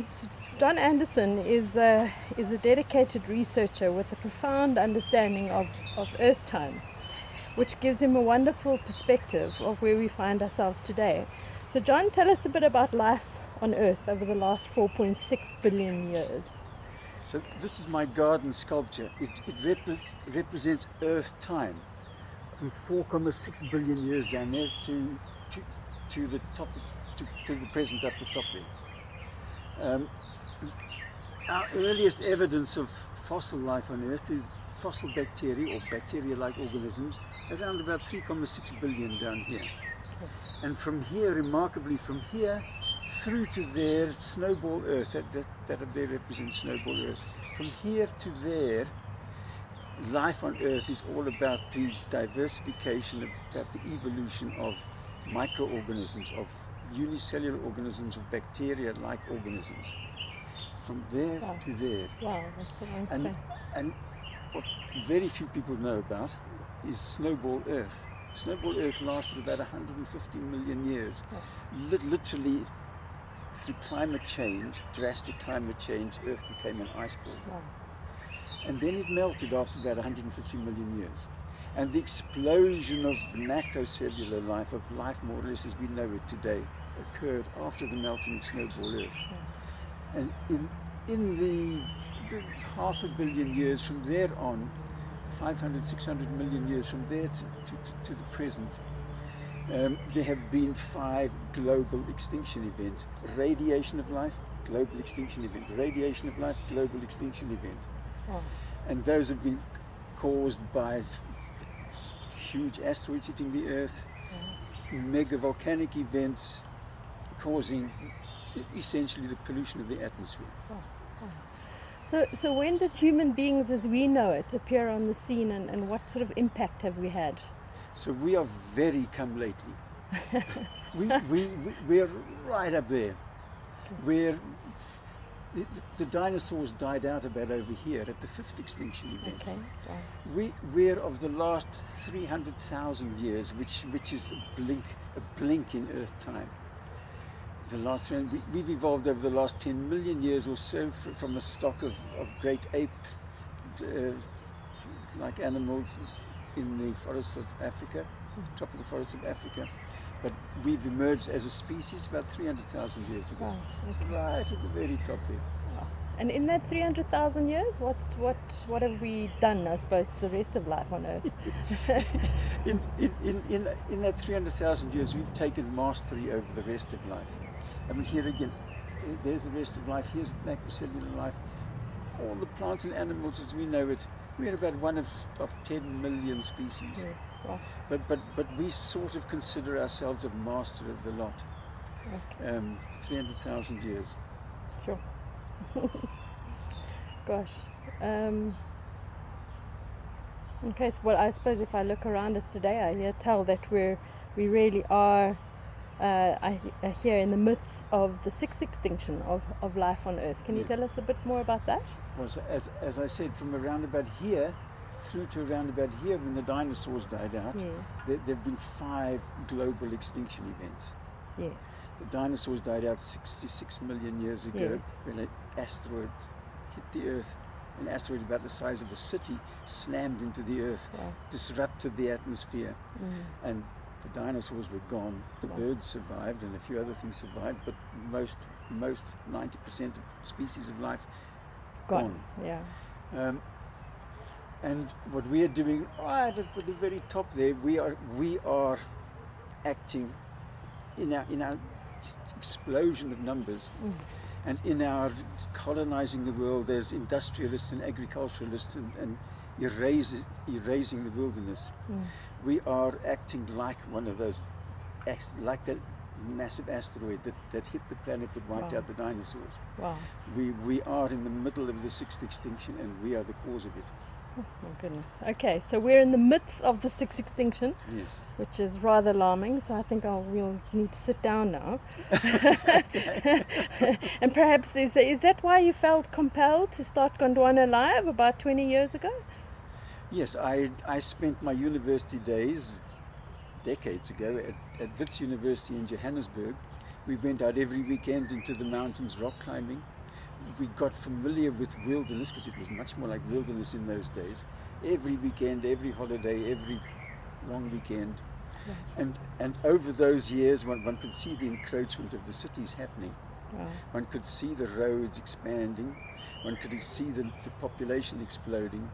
So John Anderson is a dedicated researcher with a profound understanding of Earth time, which gives him a wonderful perspective of where we find ourselves today. So John, tell us a bit about life on Earth over the last 4.6 billion years. So this is my garden sculpture. It represents Earth time from 4.6 billion years down there to the top, to the present up the top there. Our earliest evidence of fossil life on Earth is fossil bacteria or bacteria-like organisms around about 3.6 billion down here. And from here, remarkably, from here through to there, snowball Earth, that up there represents snowball Earth. From here to there, life on Earth is all about the diversification, about the evolution of microorganisms, of unicellular organisms, of bacteria-like organisms. From there to there. Wow, that's so interesting. And what very few people know about is snowball Earth. Snowball Earth lasted about 150 million years. Literally, through climate change, drastic climate change, Earth became an ice ball. Wow. And then it melted after about 150 million years. And the explosion of macrocellular life, of life more or less as we know it today, occurred after the melting of snowball Earth. And in the half a billion years from there on, 500, 600 million years from there to the present, there have been 5 global extinction events. Radiation of life, global extinction event. Radiation of life, global extinction event. Oh. And those have been caused by huge asteroids hitting the Earth, mega volcanic events causing essentially the pollution of the atmosphere. So when did human beings as we know it appear on the scene, and what sort of impact have we had? So we are very come lately. We're right up there. Where the dinosaurs died out about over here at the 5th extinction event. Okay. Wow. We're of the last 300,000 years, which is a blink in Earth time. The last we've evolved over the last 10 million years or so from a stock of great ape like animals in the forests of Africa, tropical forests of Africa. But we've emerged as a species about 300,000 years ago. Wow. Okay. Right at the very top there. Wow. And in that 300,000 years, what have we done, I suppose, to the rest of life on Earth? in that 300,000 years, we've taken mastery over the rest of life. I mean, here again, there's the rest of life. Here's macrocellular life. All the plants and animals as we know it, we're about one of 10 million species. Yes. Wow. But we sort of consider ourselves a master of the lot. Okay. 300,000 years. Sure. Gosh. Okay, so, well, I suppose if I look around us today, I hear tell that we really are here in the midst of the 6th extinction of life on Earth. Can you tell us a bit more about that? Well, so as I said, from around about here through to around about here when the dinosaurs died out, there have been 5 global extinction events. Yes. The dinosaurs died out 66 million years ago when an asteroid hit the Earth. An asteroid about the size of a city slammed into the Earth, disrupted the atmosphere, and the dinosaurs were gone. The birds survived and a few other things survived, but most 90% of species of life gone. Yeah. And what we are doing right at the very top there, we are acting in our explosion of numbers, and in our colonizing the world. There's industrialists and agriculturalists and erasing the wilderness. We are acting like one of those, like that massive asteroid that hit the planet that wiped out the dinosaurs. Wow. We are in the middle of the 6th extinction, and we are the cause of it. Oh my goodness. Okay, so we're in the midst of the 6th extinction, which is rather alarming. So I think we'll need to sit down now. And perhaps is that why you felt compelled to start Gondwana Live about 20 years ago? Yes, I spent my university days decades ago at Wits University in Johannesburg We went out every weekend into the mountains rock climbing. We got familiar with wilderness because it was much more like wilderness in those days. Every weekend, every holiday, every long weekend. Right. And over those years, one could see the encroachment of the cities happening. Wow. One could see the roads expanding. One could see the population exploding.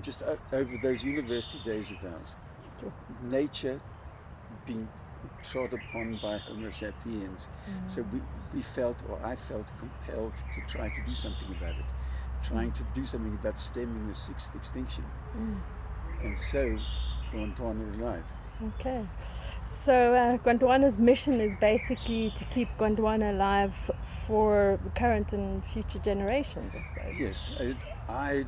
Just over those university days of ours. Cool. Nature being trod upon by Homo sapiens. So we felt, or I felt, compelled to try to do something about it. Trying to do something about stemming the sixth extinction. And so, Gondwana alive. Okay. So Gondwana's mission is basically to keep Gondwana alive for current and future generations, I suppose. Yes, I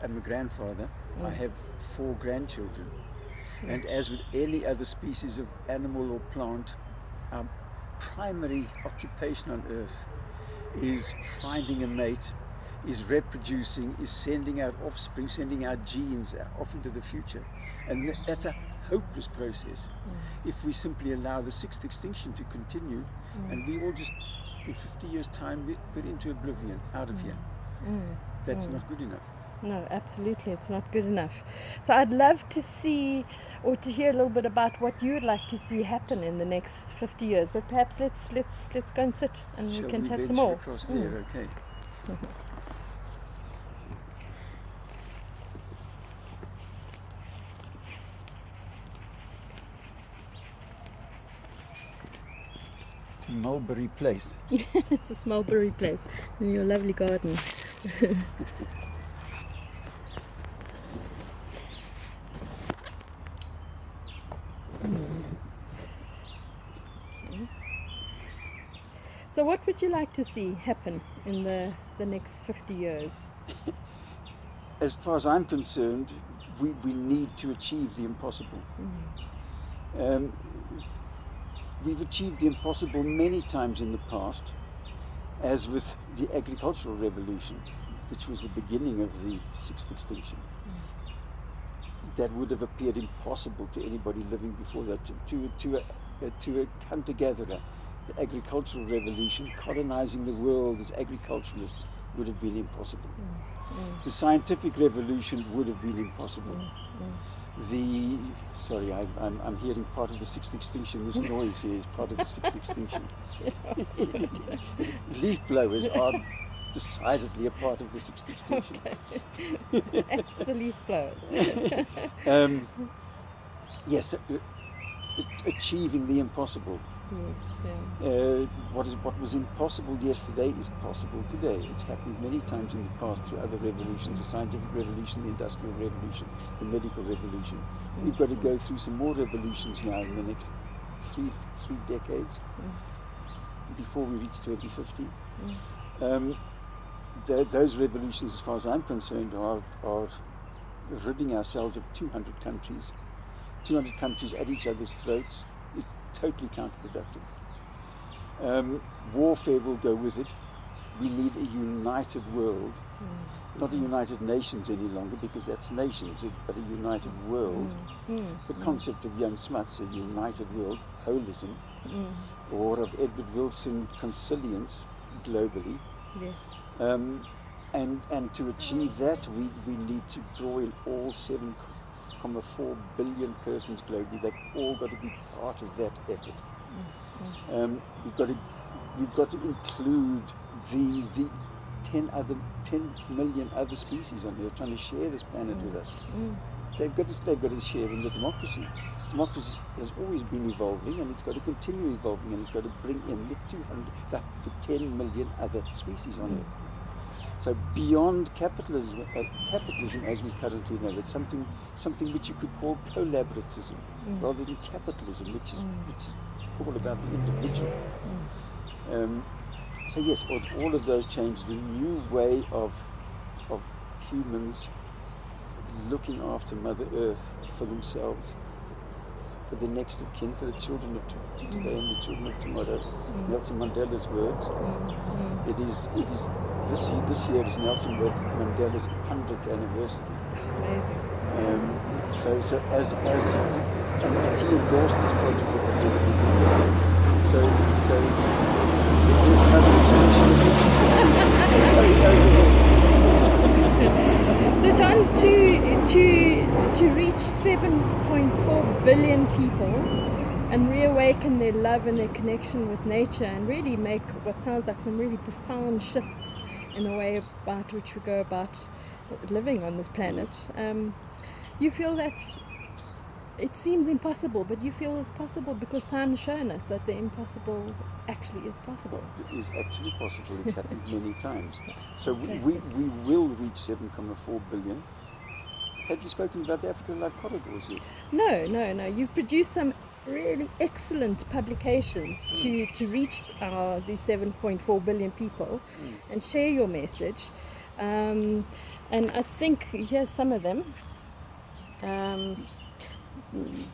am a grandfather. I have 4 grandchildren. And as with any other species of animal or plant, our primary occupation on Earth is finding a mate, is reproducing, is sending out offspring, sending out genes off into the future. And that's a hopeless process if we simply allow the sixth extinction to continue and we all just, in 50 years' time, we're into oblivion, out of here. That's not good enough. No, absolutely, it's not good enough. So I'd love to see or to hear a little bit about what you would like to see happen in the next 50 years. But perhaps let's go and sit and Shall we can we chat venture some more. across there? Okay. To Mulberry Place. It's a Mulberry Place in your lovely garden. Okay. So what would you like to see happen in the next 50 years? As far as I'm concerned, we need to achieve the impossible. We've achieved the impossible many times in the past, as with the agricultural revolution, which was the beginning of the sixth extinction. That would have appeared impossible to anybody living before that. To a hunter-gatherer, the agricultural revolution, colonizing the world as agriculturalists, would have been impossible. The scientific revolution would have been impossible. I'm hearing part of the sixth extinction. This noise here is part of the sixth extinction. Leaf blowers are decidedly a part of the sixth extinction. Okay. It's the leaf blowers. Yes, achieving the impossible. Yes, yeah. What was impossible yesterday is possible today. It's happened many times in the past through other revolutions, the scientific revolution, the industrial revolution, the medical revolution. We've got to go through some more revolutions now in the next three decades before we reach 2050. Those revolutions, as far as I'm concerned, are ridding ourselves of 200 countries. 200 countries at each other's throats is totally counterproductive. Warfare will go with it. We need a united world, not a United Nations any longer, because that's nations, but a united world. The concept of Jan Smuts, a united world, holism, or of Edward Wilson, consilience, globally. Yes. And to achieve that, we need to draw in all 7.4 billion persons globally. They've all got to be part of that effort. We've got to include the 10 million other species on Earth trying to share this planet with us. They've got to share in the democracy. Democracy has always been evolving, and it's got to continue evolving, and it's got to bring in the 10 million other species on Earth. So beyond capitalism as we currently know it, something which you could call collaboratism, rather than capitalism, which is all about the individual. So yes, all of those changes, a new way of humans looking after Mother Earth for themselves, for the next of kin, for the children of today and the children of tomorrow. Nelson Mandela's words. It is this year is Nelson Mandela's 100th anniversary. Amazing. So as he endorsed this project at the very beginning, So there's another expression of this extinction. So John, to reach 7.4 billion people and reawaken their love and their connection with nature, and really make what sounds like some really profound shifts in the way about which we go about living on this planet. You feel it seems impossible, but you feel it's possible because time has shown us that the impossible actually is possible. It is actually possible. It's happened many times. So we will reach 7.4 billion. Have you spoken about the African Life Corridors yet? No. You've produced some really excellent publications to reach these 7.4 billion people and share your message. And I think here's some of them.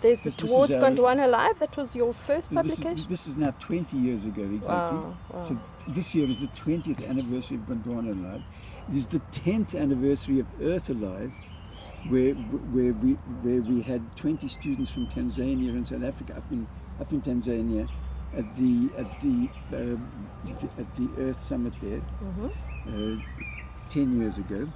There's the Towards Gondwana Live. That was your first publication? This is now 20 years ago exactly. Wow. So this year is the 20th anniversary of Gondwana Live. It is the 10th anniversary of Earth Alive, where we had 20 students from Tanzania and South Africa up in Tanzania at the Earth Summit there 10 years ago.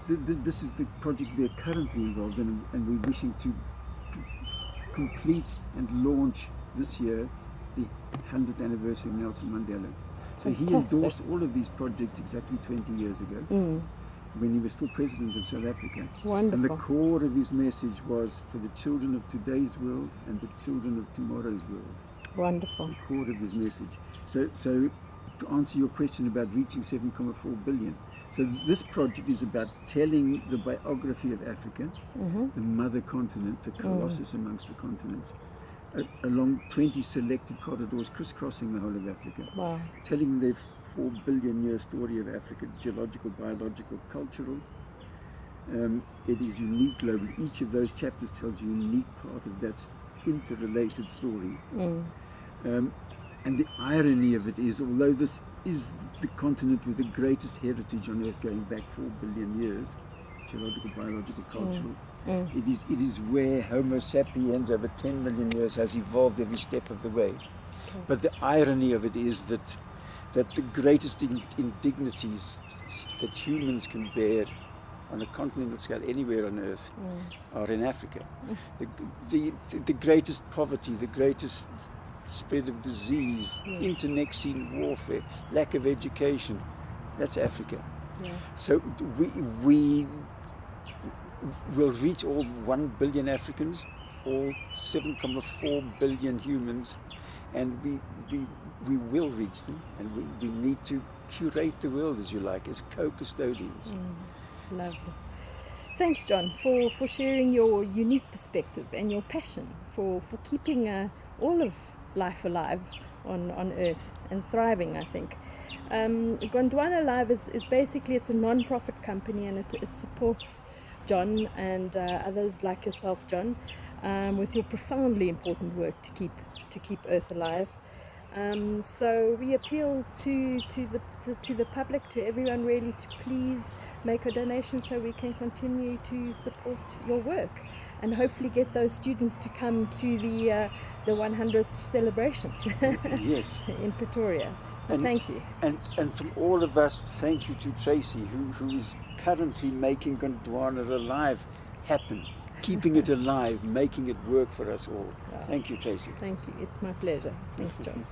This is the project we are currently involved in, and we're wishing to complete and launch this year the 100th anniversary of Nelson Mandela. So Fantastic. He endorsed all of these projects exactly 20 years ago when he was still president of South Africa. Wonderful. And the core of his message was for the children of today's world and the children of tomorrow's world. Wonderful. The core of his message. So to answer your question about reaching 7.4 billion, so this project is about telling the biography of Africa, the mother continent, the colossus amongst the continents, along 20 selected corridors crisscrossing the whole of Africa. Wow. Telling their 4 billion year story of Africa, geological, biological, cultural. It is unique globally. Each of those chapters tells a unique part of that interrelated story. And the irony of it is, although this is the continent with the greatest heritage on earth going back 4 billion years, geological, biological, cultural, it is where Homo sapiens over 10 million years has evolved every step of the way. Okay. But the irony of it is that the greatest indignities that humans can bear on a continental scale anywhere on earth are in Africa. The greatest poverty, the greatest spread of disease, internecine warfare, lack of education, that's Africa. So we will reach all 1 billion Africans, all 7.4 billion humans, and we will reach them, and we need to curate the world, as you like, as co-custodians. Lovely. Thanks, John, for sharing your unique perspective and your passion for keeping all of life alive on Earth and thriving, I think. Gondwana Live is basically, it's a non-profit company, and it supports John and others like yourself, John, with your profoundly important work to keep Earth alive. So we appeal to the public, to everyone really, to please make a donation so we can continue to support your work and hopefully get those students to come to the 100th celebration in Pretoria. So thank you. And from all of us, thank you to Tracy, who is currently making Gondwana Alive happen, keeping it alive, making it work for us all. Wow. Thank you, Tracy. Thank you. It's my pleasure. Thanks, John.